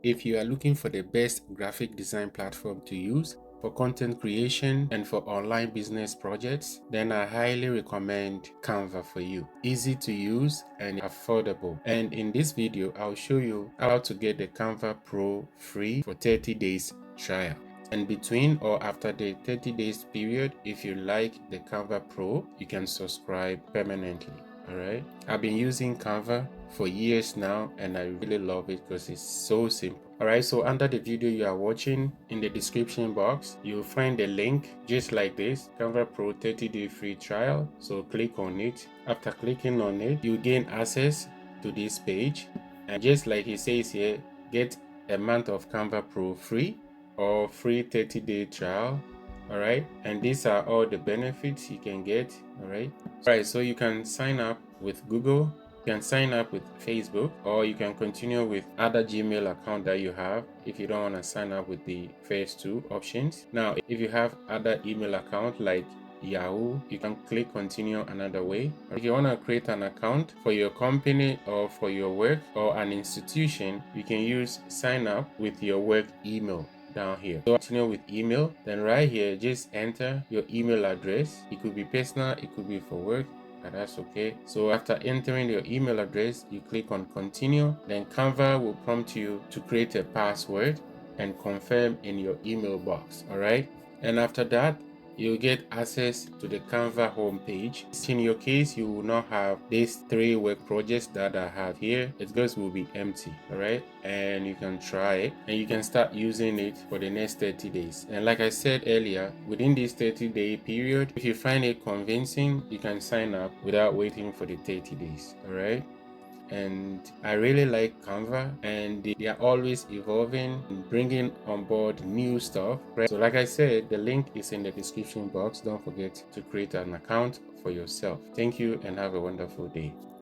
If you are looking for the best graphic design platform to use for content creation and for online business projects, then I highly recommend Canva for you. Easy to use and affordable. And in this video, I'll show you how to get the Canva Pro free for 30 days trial. And between or after the 30 days period, if you like the Canva Pro, you can subscribe permanently. Alright, I've been using Canva for years now and I really love it because it's so simple. Alright, so under the video you are watching, in the description box you'll find a link just like this, Canva Pro 30-day free trial. So click on it. After clicking on it, you gain access to this page, and just like it says here, get a month of Canva Pro free or free 30-day trial. All right, and these are all the benefits you can get. All right, so you can sign up with Google, you can sign up with Facebook, or you can continue with other Gmail account that you have if you don't want to sign up with the first two options. Now if you have other email account like Yahoo, you can click continue another way. If you want to create an account for your company or for your work or an institution, you can use sign up with your work email down here. So continue with email, then right here just enter your email address. It could be personal, it could be for work, and that's okay. So after entering your email address, you click on continue, then Canva will prompt you to create a password and confirm in your email box. All right, and after that you'll get access to the Canva homepage. In your case, you will not have these 3 work projects that I have here. It just will be empty. All right, and you can try it and you can start using it for the next 30 days. And like I said earlier, within this 30-day period, if you find it convincing, you can sign up without waiting for the 30 days. All right, and I really like Canva, and they are always evolving and bringing on board new stuff, right? So like I said, the link is in the description box. Don't forget to create an account for yourself. Thank you and have a wonderful day.